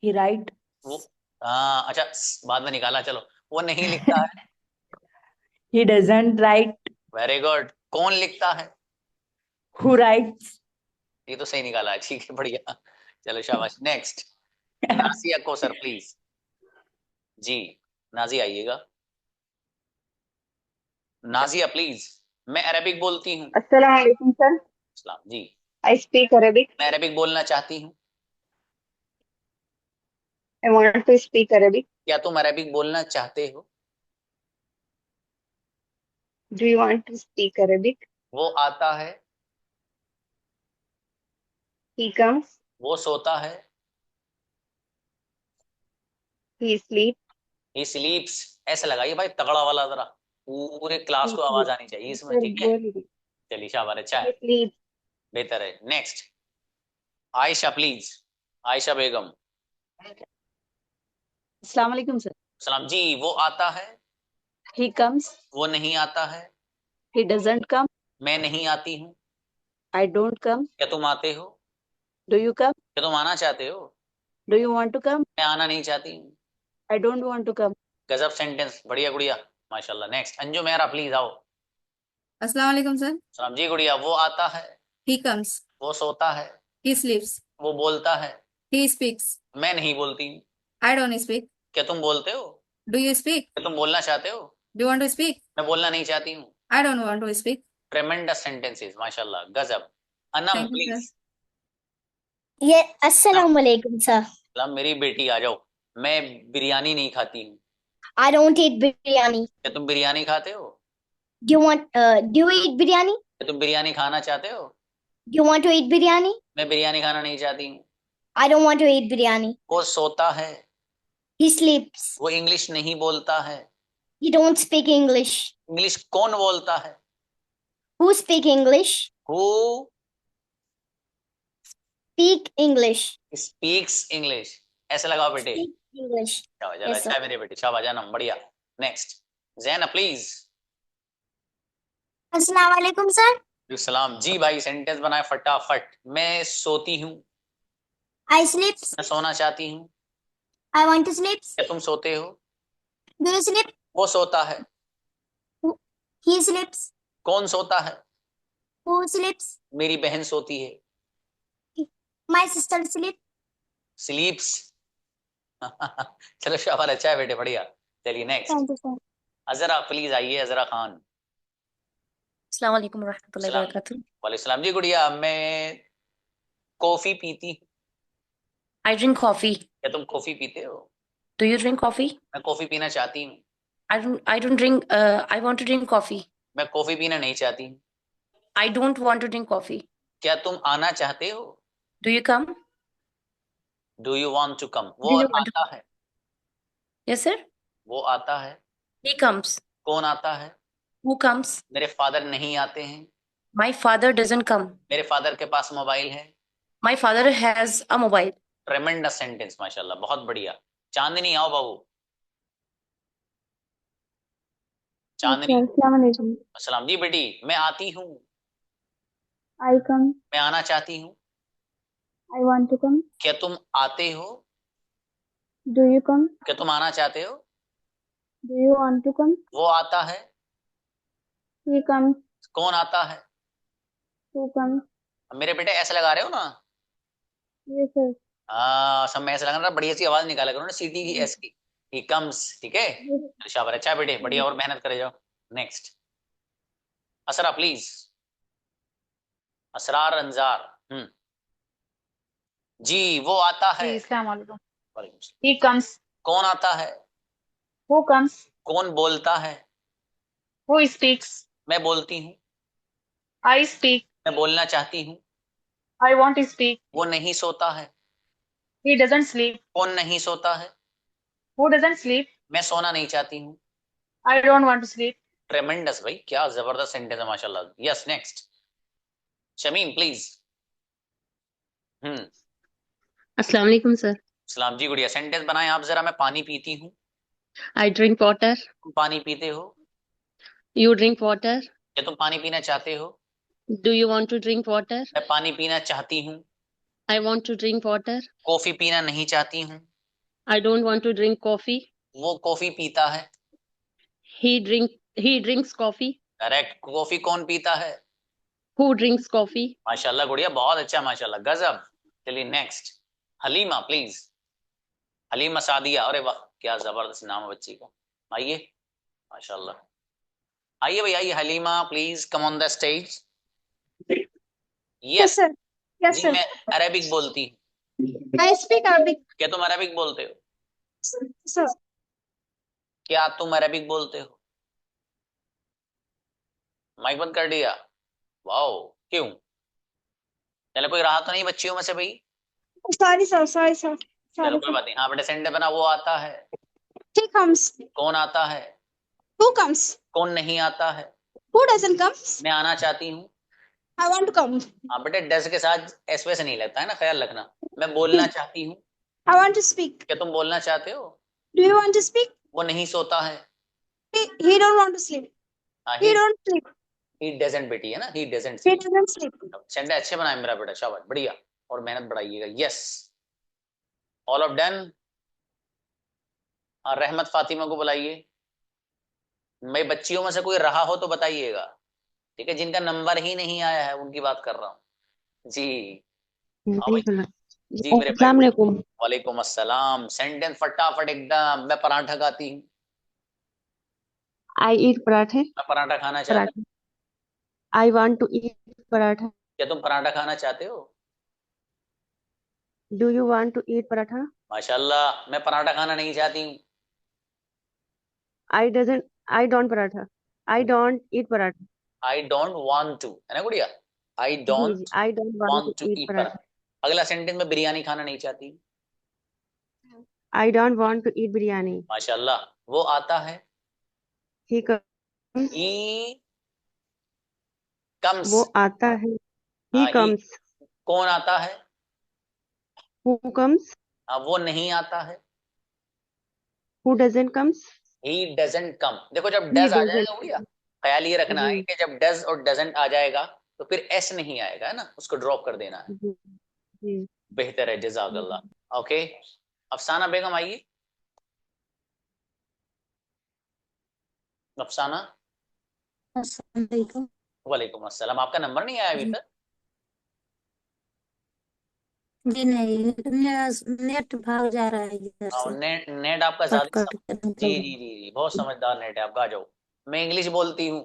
He write. वो हाँ अच्छा, बाद में निकाला। चलो, वो नहीं लिखता है। He doesn't right. Very good. कौन लिखता है? Who rights. ये तो सही निकाला है, ठीक है, बढ़िया। चलो शाबाश। Next Nasiya Kausar please ji. नाजी आइएगा। नाजिया प्लीज। मैं अरबिक बोलती हूँ। अस्सलाम वालेकुम सर। सलाम जी। I speak Arabic. मैं अरबिक बोलना चाहती हूँ। I want to speak Arabic. क्या तुम अरबिक बोलना चाहते हो? Do you want to speak Arabic? वो आता है। He comes. वो सोता है। He sleeps. ही स्लीप्स। ऐसा लगाइए भाई तगड़ा वाला, जरा पूरे क्लास He को आवाज sleeps. आनी चाहिए इसमें, सर ठीक है? बोल रही। चलिए शाबाश, अच्छा He है, sleeps. बेहतर है। Next Ayesha please. आयशा बेगम। अस्सलाम वालेकुम सर। सलाम जी। वो आता है। He comes. वो नहीं आता है। He doesn't come. मैं नहीं आती हूँ। I don't come. क्या तुम आते हो? Do you come? क्या तुम आना चाहते हो? Do you want to come? मैं आना नहीं चाहती हूँ। I don't want to come. गजब सेंटेंस, बढ़िया गुड़िया, माशाल्लाह। नेक्स्ट अंजू मेहरा प्लीज आओ। अस्सलाम वालेकुम सर। सलाम जी गुड़िया। वो आता है। He comes. वो सोता है। He sleeps. वो बोलता है। He speaks. मैं नहीं बोलती हूँ। I don't speak. क्या तुम बोलते हो? Do you speak? क्या तुम बोलना चाहते हो? Do you want to speak? मैं बोलना नहीं चाहती हूँ। I don't want to speak. ट्रेमेंडस sentences, माशाल्लाह, गजब। Anam Thank you, please. sir. Yeah, assalamu alaikum, sir. सलाम मेरी बेटी, आ जाओ। मैं बिरयानी नहीं खाती हूँ। I don't eat biryani. क्या तुम बिरयानी खाते हो? Do you eat biryani? क्या तुम बिरयानी खाना चाहते हो? Do you want to eat biryani? मैं बिरयानी खाना नहीं चाहती हूँ। I don't want to eat biryani. वो सोता है। He sleeps. वो इंग्लिश नहीं बोलता है। He don't speak English. English कौन बोलता है? Who speak English? Who Speak English. Speaks English. ऐसे लगाओ बेटे। Speak English. शाबाश, Yes, अच्छा sir. है मेरे बेटे, शाबाश जानम, बढ़िया। नेक्स्ट जैना प्लीज। Assalamu alaikum, sir. सलाम जी भाई। सेंटेंस बनाए फटाफट। मैं सोती हूँ। I sleep. मैं सोना चाहती हूँ। I want to sleep. क्या तुम सोते हो? Do you sleep? वो सोता है। He sleeps. कौन सोता है? Who sleeps? मेरी बहन सोती है। My sister sleeps. स्लीप्स। चलो शाबाश, अच्छा है बेटे, बढ़िया। चलिए next Thank you, sir. Azra please आइए। अजरा खान। अस्सलाम वालेकुम रहमतुल्लाहि सलाम। वबरकातुहू। वालेकुम सलाम जी गुड़िया। मैं कॉफी पीती हूँ। I drink coffee. क्या तुम कॉफी पीते हो? Do you drink coffee? मैं कॉफी पीना चाहती हूँ। I don't drink I want to drink coffee. मैं कॉफी पीना नहीं चाहती हूँ। I don't want to drink coffee. क्या तुम आना चाहते हो? Do you come? Do you want to come. Do वो you want to आता है। Yes, sir. वो आता है। He comes. कौन आता है? Who comes? मेरे फादर नहीं आते हैं। My father doesn't come. मेरे फादर के पास मोबाइल है। My father has a mobile. ट्रेमेंडस sentence, माशाल्लाह, बहुत बढ़िया। चांदनी आओ बाबू। चांदनी। अस्सलाम वालेकुम। अस्सलाम जी बेटी। मैं आती हूँ। I come. मैं आना चाहती हूँ। I want to come. क्या तुम आते हो? Do you come? क्या तुम आना चाहते हो? Do you want to come? वो आता है। He comes. कौन आता है? Who comes? मेरे बेटे ऐसे लगा रहे हो ना? Yes, sir. हाँ, सब में ऐसे लगा ना, बढ़िया सी आवाज निकाला करो ना, सीटी की, एस की। ही कम्स, ठीक है? Yes. शाबाश, अच्छा बेटे, बढ़िया, और मेहनत करे जाओ। Next Asra please. असरार अंजार। जी। वो आता है। अस्सलाम वालेकुम। वालेकुम सलाम। He comes. कौन आता है? Who comes? कौन बोलता है? Who speaks? मैं बोलती हूँ। I speak. मैं बोलना चाहती हूँ। I want to speak. वो नहीं सोता है। He doesn't sleep. कौन नहीं सोता है? Who doesn't sleep? मैं सोना नहीं चाहती हूँ। I don't want to sleep. ट्रेमेंडस भाई, क्या जबरदस्त सेंटेंस है, माशाल्लाह। Yes next Shamim please. अस्सलाम वालेकुम सर। सलाम जी गुड़िया। सेंटेंस बनाए आप जरा। मैं पानी पीती हूँ। I drink water. तुम पानी पीते हो? You drink water. क्या तुम पानी पीना चाहते हो? Do you want to drink water? मैं पानी पीना चाहती हूँ। I want to drink water. Coffee पीना नहीं चाहती हूँ। I don't want to drink coffee. वो कॉफी पीता है। He drinks coffee. Correct. Coffee कौन पीता है? Who drinks coffee. माशाल्लाह गुड़िया, बहुत अच्छा, माशाल्लाह, गजब। चलिए नेक्स्ट हलीमा प्लीज। हलीमा सादिया। अरे वाह, क्या जबरदस्त नाम है बच्ची का। आइए, माशाल्लाह। आइए भाई आइए, Halima please come on the stage. Yes, yes sir. Yes, जी, sir. मैं अरेबिक बोलती हूँ। I speak Arabic, क्या तुम अरेबिक बोलते हो? sir. क्या तुम अरेबिक बोलते हो? माइक बंद कर दिया? वाओ, क्यों? चलो कोई रहा तो नहीं बच्चियों में से भाई? Sorry, sir. Sorry, sir. चलो Sorry, कोई sir. बात नहीं। हाँ बेटा, सेंटे बना वो आता है। He comes. कौन आता है? Who comes? कौन नहीं आता है? Who doesn't come? मैं आना चाहती हूँ। I want to come. हाँ बेटे, डज के साथ एस वैसे नहीं लगता है ना, ख्याल रखना। मैं बोलना चाहती हूँ। I want to speak. क्या तुम बोलना चाहते हो? Do you want to speak? वो नहीं सोता है। He don't want to sleep. He don't sleep. He doesn't बेटी है ना, he doesn't He sleep. doesn't sleep. सेंटे अच्छे बनाए मेरा बेटा, शाबाश, बढ़िया। और मेहनत बढ़ाइएगा। Yes, all of done. Rehmat Fatima को बुलाइए। मैं बच्चियों में से कोई रहा हो तो बताइएगा, ठीक है? जिनका नंबर ही नहीं आया है उनकी बात कर रहा हूँ जी। हाँ भाई जी मेरे भाई। वालेकुम अस्सलाम। सेंटेंस फटाफट एकदम। मैं पराठा खाती हूँ। I eat parathe. मैं पराठा खाना चाहता हूँ। I want to eat paratha. क्या तुम पराठा खाना चाहते हो? Do you want to eat paratha? माशाल्लाह। मैं पराठा खाना नहीं चाहती हूँ। I don't paratha. I don't eat paratha. I don't want to, है ना गुड़िया? आई जी don't I don't want want to to eat eat paratha. Paratha. अगला सेंटेंस में बिरयानी खाना नहीं चाहती। I don't want to eat biryani. माशाल्लाह। वो आता है। He comes. He comes. वो आता है. He comes. कौन आता है? Who comes? वो नहीं आता है। Who doesn't comes? He doesn't कम। देखो जब He डज आ doesn't. जाएगा गुड़िया, ख्याल ये रखना है जी कि जब डज और डजंट आ जाएगा तो फिर एस नहीं आएगा, है ना, उसको ड्रॉप कर देना है। जी जी बेहतर है, जज़ाकल्लाह। ओके, अफसाना बेगम आइए। अफसाना। Assalamualaikum. वालेकुम अस्सलाम। आपका नंबर नहीं आया अभी जी तक? जी नहीं, नेट भाग जा रहा है इधर से, नेट नेट आपका कट ज्यादा कट कर जी निकल जी जी जी, बहुत समझदार नेट है आपका। आ जाओ। मैं इंग्लिश बोलती हूँ।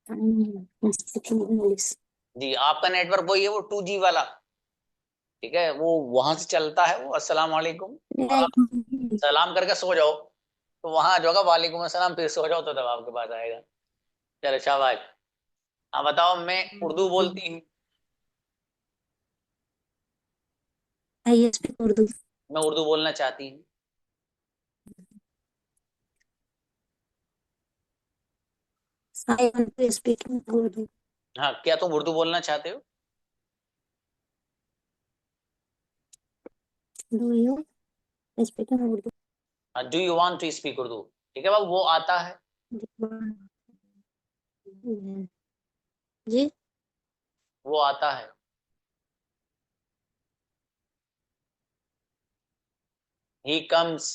इंग्लिश। जी, आपका नेटवर्क वही है, वो 2G वाला, ठीक है? वो वहां से चलता है वो। अस्सलाम वालेकुम, और आप सलाम करके सो जाओ तो वहां आ जाओगा वालेकुम अस्सलाम, फिर सो जाओ तो तब आपके पास आएगा। चलो शाबाश। हाँ बताओ। मैं उर्दू बोलती हूँ। I speak Urdu. मैं उर्दू बोलना चाहती हूँ। I want to speak Urdu. हाँ, क्या तुम उर्दू बोलना चाहते हो? Do you speak Urdu? Do you want to speak Urdu? ठीक है बाबू, वो आता है। जी वो आता है। He comes.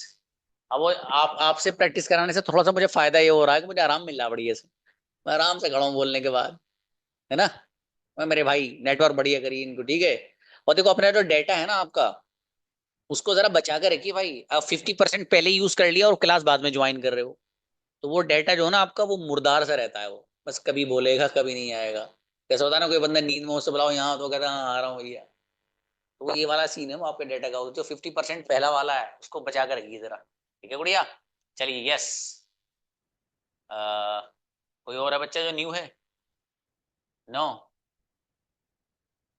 अब वो आपसे प्रैक्टिस कराने से थोड़ा सा मुझे फायदा ये हो रहा है कि मुझे आराम मिल रहा है बढ़िया से। मैं आराम से खड़ा हूँ बोलने के बाद, है ना? मैं मेरे भाई नेटवर्क बढ़िया करिए इनको, ठीक है? और देखो अपना जो डेटा है ना आपका, उसको जरा बचा कर रखिए भाई। आप 50% पहले यूज कर लिया और क्लास बाद में ज्वाइन कर रहे हो, तो वो डेटा जो है ना आपका, वो मुर्दार सा रहता है। वो बस कभी बोलेगा कभी नहीं आएगा। जैसे होता है ना, कोई बंदा नींद में उससे बुलाओ यहाँ, तो कहता हाँ आ रहा हूँ भैया। तो वो ये वाला सीन है वो आपके डेटा का। वो जो 50% पहला वाला है उसको बचा कर रखिए जरा, ठीक है गुड़िया? चलिए यस। कोई और है बच्चा जो न्यू है? नो?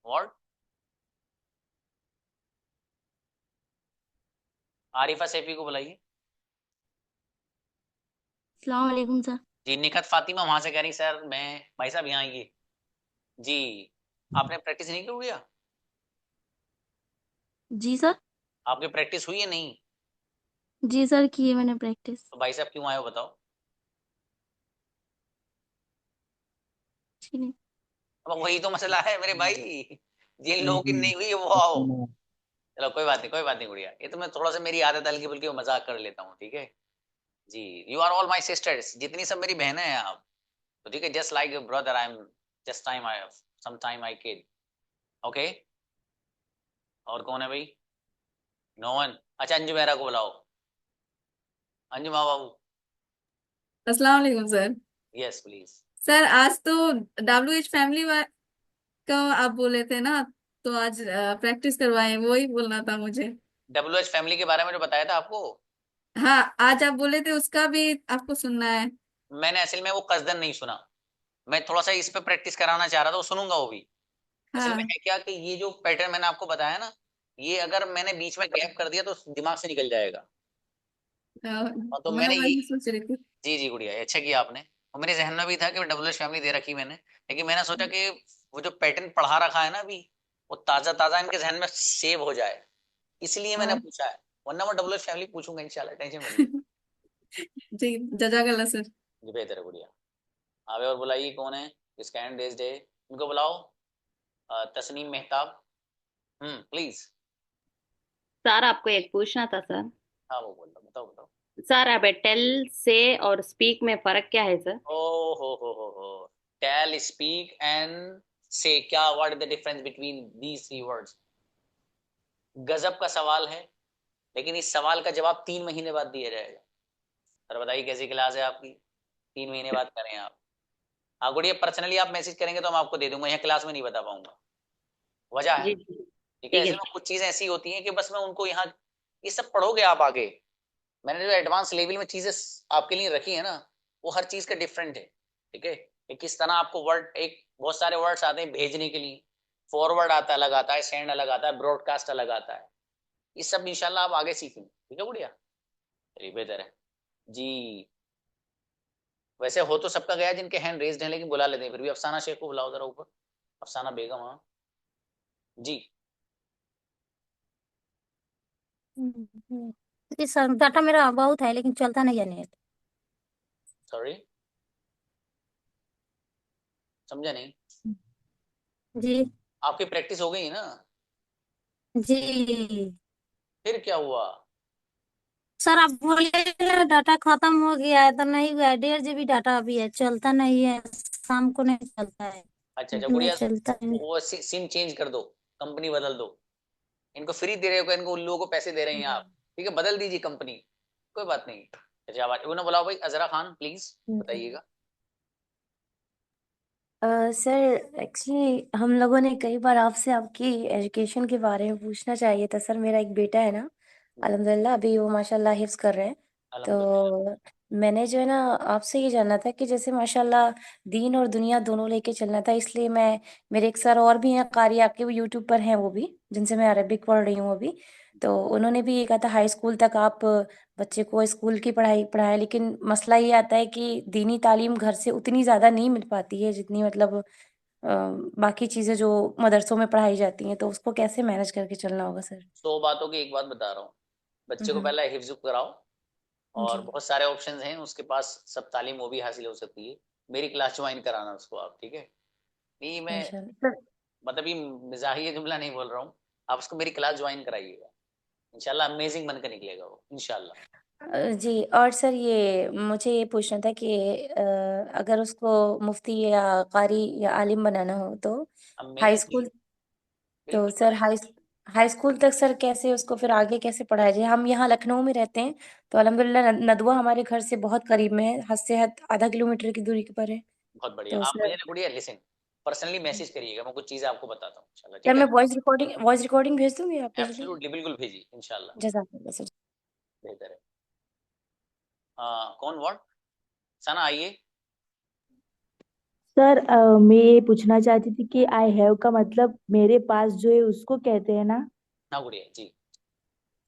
व्हाट? आरिफा सैफी को बुलाइए। अस्सलाम वालेकुम सर। जी, निखत फातिमा वहां से कह रही सर मैं, भाई साहब यहाँ आइए जी। आपने प्रैक्टिस नहीं की गुड़िया? जी सर। आपकी प्रैक्टिस हुई है नहीं? जी सर, की है मैंने प्रैक्टिस। तो भाई साहब क्यों आए हो बताओ? नहीं। अब वही तो मसला है मेरे भाई, जिन लोगों की नहीं हुई है वो आओ। चलो कोई बात नहीं, कोई बात नहीं गुड़िया, ये तो मैं थोड़ा सा मेरी आदत हल्की फुल्की मजाक कर लेता हूँ, ठीक है जी? You are all my sisters, जितनी सब मेरी बहनें हैं आप, तो ठीक है? Just like your brother I am, just time I some time I kid. Okay, और कौन है भाई? No one. अच्छा, अंजू मेहरा को बुलाओ। अंजुमा बाबू, अस्सलाम वालेकुम सर। Yes please. सर आज तो WH फैमिली का आप बोले थे ना, तो आज प्रैक्टिस करवाएं, वही बोलना था मुझे। WH फैमिली के बारे में जो बताया था आपको, हाँ, आज आप बोले थे उसका भी आपको सुनना है। मैंने असल में वो कसदन नहीं सुना, मैं थोड़ा सा इस पे प्रैक्टिस कराना चाह रहा था, वो सुनूंगा वो भी। असल में हाँ, है क्या कि ये जो पैटर्न मैंने आपको बताया ना, ये अगर मैंने बीच में गैप कर दिया तो दिमाग से निकल जाएगा। हाँ, तो मैं मैंने ये, वही सोच रही थी। जी जी गुड़िया, ये अच्छा किया आपने। और मेरे जहन में भी था कि WH फैमिली दे रखी मैंने, लेकिन मैंने सोचा कि वो जो पैटर्न पढ़ा रखा है ना अभी, वो ताजा ताजा इनके जहन में सेव हो जाए, इसलिए मैंने हाँ। पूछा है। वरना मैं WH फैमिली पूछूंगा इंशाल्लाह, टेंशन मत लीजिए। जी, जजाकल्ला सर। जी बेहतर है गुड़िया। आवे और बुलाइए कौन है, इसका हैंड रेज्ड है, उनको बुलाओ। तस्नीम मेहताब, प्लीज। सर आपको एक पूछना था सर। हाँ वो बोल रहा, बताओ बताओ। सर अब टेल से और स्पीक में फर्क क्या है सर? ओ हो, टेल, स्पीक एंड से, क्या, what is the difference between these three words? गजब का सवाल है, लेकिन इस सवाल का जवाब 3 महीने बाद दिया जाएगा। सर बताइए कैसी क्लास है आपकी, 3 महीने बाद करें आप? हाँ गुड़िया, पर्सनली आप मैसेज करेंगे तो मैं आपको दे दूंगा, यहाँ क्लास में नहीं बता पाऊंगा, वजह है। जी ठीक है, ठीक ऐसे है में सर। कुछ चीजें ऐसी होती हैं कि बस मैं उनको यहाँ, ये सब पढ़ोगे आप आगे। मैंने जो एडवांस लेवल में चीजें आपके लिए रखी है ना, वो हर चीज का डिफरेंट है। ठीक है, कि किस तरह आपको वर्ड, एक बहुत सारे वर्ड्स आते हैं भेजने के लिए, फॉरवर्ड आता अलग आता है, सेंड अलग आता है, ब्रॉडकास्ट अलग आता है। ये सब इंशाल्लाह आप आगे सीखेंगे। ठीक है गुड़िया, चलिए बेहतर है जी। वैसे हो तो सबका गया जिनके हैंड रेज्ड हैं, लेकिन बुला लेते हैं फिर भी। अफसाना शेख को बुलाओ जरा ऊपर, अफसाना बेगम, हाँ जी। जी सर, डाटा मेरा बहुत है लेकिन चलता नहीं है नेट। सॉरी, समझा नहीं। जी। आपकी प्रैक्टिस हो गई ना? जी फिर क्या हुआ? सर, आप बोले ना डाटा खत्म हो गया है, तो नहीं हुआ है। 1.5 GB डाटा अभी है, चलता नहीं है, शाम को नहीं चलता है, अच्छा अच्छा दिन में गुड़िया, चलता है। वो सिम चेंज कर दो, कंपनी बदल दो। इनको फ्री दे रहे हो, इनको उन लोगों को पैसे दे रहे हैं आप, ठीक है, बदल दीजिए कंपनी, कोई बात नहीं। अच्छा आवाज उन्हें बुलाओ भाई, अजरा खान प्लीज बताइएगा। सर एक्चुअली हम लोगों ने कई बार आपसे आपकी एजुकेशन के बारे में पूछना चाहिए था सर। मेरा एक बेटा है ना, अल्हम्दुलिल्लाह अभी वो माशाल्लाह हिफ्स कर रहे हैं। अल्हम्दुलिल्लाह। तो मैंने जो है ना आपसे ये जानना था कि जैसे माशाल्लाह दीन और दुनिया दोनों लेके चलना था, इसलिए मैं, मेरे एक सर और भी हैं कारी आपके, वो यूट्यूब पर हैं वो भी, जिनसे मैं अरबिक पढ़ रही हूँ अभी। तो उन्होंने भी ये कहा था हाई स्कूल तक आप बच्चे को स्कूल की पढ़ाई पढ़ाएं, लेकिन मसला ये आता है कि दीनी तालीम घर से उतनी ज़्यादा नहीं मिल पाती है जितनी मतलब बाकी चीज़ें जो मदरसों में पढ़ाई जाती हैं, तो उसको कैसे मैनेज करके चलना होगा सर? 100 बातों की एक बात बता रहा हूँ, बच्चे को हम्म। पहले हिफ्ज कराओ, और जी। बहुत सारे ऑप्शंस हैं उसके पास, सब तालीम वो भी हासिल हो सकती है। मेरी क्लास ज्वाइन कराना उसको आप, ठीक है? नहीं मैं, इंशाल्लाह मतलब ये मिजाही जुमला नहीं बोल रहा हूँ, आप उसको मेरी क्लास ज्वाइन कराइएगा, इंशाल्लाह अमेजिंग बनकर निकलेगा वो इंशाल्लाह। जी। और सर ये मुझे ये पूछना था कि अगर उसको मुफ्ती या कारी या आलिम बनाना हो तो हाई अमेजिंग, स्कूल, तो बिल्कुल सर बनाइए। हाई स्कूल तक सर कैसे उसको फिर आगे कैसे पढ़ाया जाए? हम यहाँ लखनऊ में रहते हैं, तो अल्हम्दुलिल्लाह नदवा हमारे घर से बहुत करीब में है, हद से हद आधा किलोमीटर की दूरी पर है। बहुत बढ़िया, तो आप मुझे सर, ना गुड़िया लिसन, पर्सनली मैसेज करिएगा, मैं कुछ चीजें आपको बताता हूँ इंशाल्लाह, सर ठीक मैं है? वॉइस रिकॉर्डिंग भेज दूंगी आपके लिए। एब्सोल्युटली, बिल्कुल भेजिए इंशाल्लाह, जज़ाकल्लाह सर। बेहतर है। कौन, व्हाट? सना आइए। सर मैं ये पूछना चाहती थी कि आई हैव का मतलब मेरे पास जो है उसको कहते हैं ना? ना गुड़िया जी,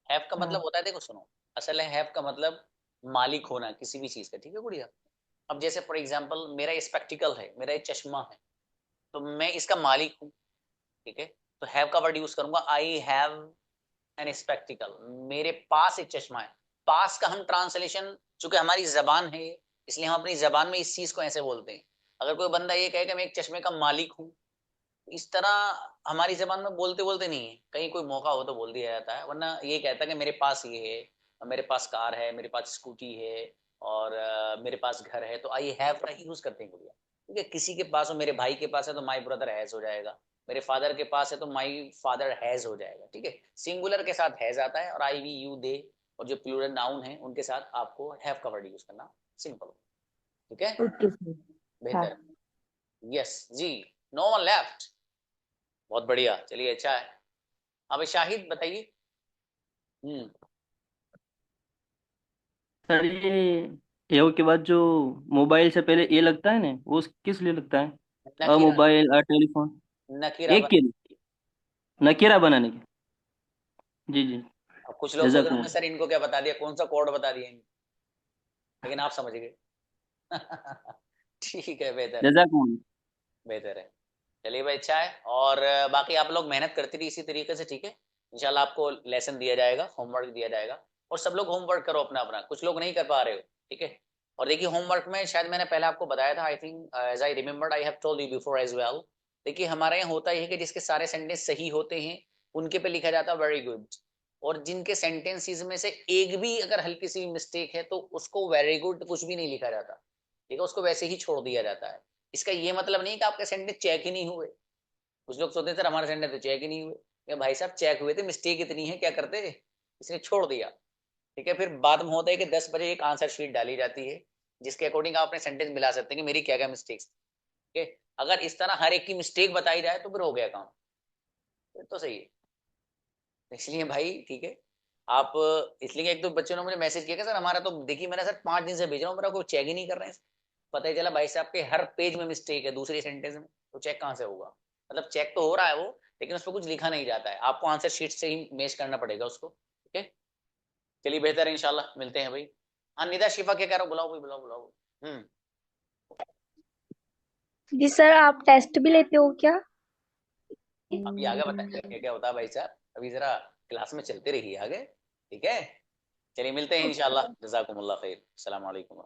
हैव का मतलब हाँ। होता है, देखो सुनो, असल है हैव का मतलब मालिक होना किसी भी चीज का, ठीक है गुड़िया? अब जैसे फॉर एग्जांपल मेरा ये स्पेक्टिकल है, मेरा ये चश्मा है, तो मैं इसका मालिक हूँ, ठीक है? तो हैव का वर्ड यूज करूंगा, आई हैव एन स्पेक्टिकल, मेरे पास एक चश्मा है। पास का हम ट्रांसलेशन, चूंकि हमारी जबान है इसलिए हम अपनी जबान में इस चीज को ऐसे बोलते हैं। अगर कोई बंदा ये कहे कि मैं एक चश्मे का मालिक हूँ, इस तरह हमारी जबान में बोलते बोलते नहीं है, कहीं कोई मौका हो तो बोल दिया जाता है, वरना ये कहता है कि मेरे पास ये है, मेरे पास कार है, मेरे पास स्कूटी है, और मेरे पास घर है, तो आई हैव का ही यूज करते हैं गुड़िया। ठीक है, किसी के पास हो, मेरे भाई के पास है तो माई ब्रदर हैज हो जाएगा, मेरे फादर के पास है तो माई फादर हैज हो जाएगा, ठीक है? सिंगुलर के साथ हैज आता है, और आई वी यू दे और जो प्लूरल नाउन है उनके साथ आपको हैव का वर्ड यूज करना, सिंपल। ठीक है, ओके सर। बेहतर। यस जी, नो वन लेफ्ट, बहुत बढ़िया, चलिए अच्छा है। अब शाहिद बताइए। सर ये एओ के बाद जो मोबाइल से पहले ए लगता है ना, वो किस लिए लगता है? अ नकीरा, मोबाइल, अ टेलीफोन, नकीरा एक के लिए, नकेरा बनाने के। जी जी। अब कुछ लोग सोच रहे होंगे जजाकुम। सर इनको क्या बता दिया, कौन सा कोड बता दिया इनको, लेकिन आप समझ गए। ठीक है, बेहतर है, जजाकुम। बेहतर है। चलिए भाई अच्छा है, और बाकी आप लोग मेहनत करते रहिए इसी तरीके से, ठीक है। इंशाल्लाह आपको लेसन दिया जाएगा, होमवर्क दिया जाएगा, और सब लोग होमवर्क करो अपना अपना, कुछ लोग नहीं कर पा रहे हो, ठीक है। और देखिए होमवर्क में शायद मैंने पहले आपको बताया था, I think as I remembered I have told you before as well. देखिए हमारे यहाँ होता है कि जिसके सारे सेंटेंस सही होते हैं उनके पे लिखा जाता है वेरी गुड, और जिनके सेंटेंसेस में से एक भी अगर हल्की सी मिस्टेक है तो उसको वेरी गुड कुछ भी नहीं लिखा जाता, ठीक है, उसको वैसे ही छोड़ दिया जाता है। इसका ये मतलब नहीं कि आपके सेंटेंस चेक ही नहीं हुए। कुछ लोग सोचते सर हमारे सेंटेंस तो चेक ही नहीं हुए, या भाई साहब चेक हुए थे, मिस्टेक इतनी है क्या करते, इसने छोड़ दिया, ठीक है। फिर बाद में होता है कि 10 बजे एक आंसर शीट डाली जाती है जिसके अकॉर्डिंग आप अपने सेंटेंस मिला सकते हैं कि मेरी क्या क्या मिस्टेक्स, ठीक है। अगर इस तरह हर एक की मिस्टेक बताई जाए तो फिर हो गया काम, फिर तो सही है। इसलिए भाई ठीक है, आप, इसलिए एक दो बच्चों ने मुझे मैसेज किया कि सर हमारा तो देखिए मैंने सर 5 दिन से भेज रहा हूँ, मेरा कोई चेक ही नहीं कर रहे हैं। पता ही चला भाई साहब के हर पेज में मिस्टेक है दूसरे सेंटेंस में, तो चेक कहाँ से होगा। मतलब चेक तो हो रहा है वो, लेकिन उस पर कुछ लिखा नहीं जाता है, आपको आंसर शीट से ही मैच करना पड़ेगा उसको, ठीक है। चलिए बेहतर है, इंशाल्लाह मिलते हैं भाई। हाँ निदा शिफा क्या कह रहा हो, बुलाओ भाई, बुलाओ बुलाओ। जी सर, आप टेस्ट भी लेते हो क्या? अभी आगे बताएंगे क्या क्या होता है भाई साहब, अभी जरा क्लास में चलते रहिए आगे, ठीक है। चलिए मिलते हैं इंशाल्लाह, जज़ाकुमुल्लाह खैर, अस्सलाम वालेकुम।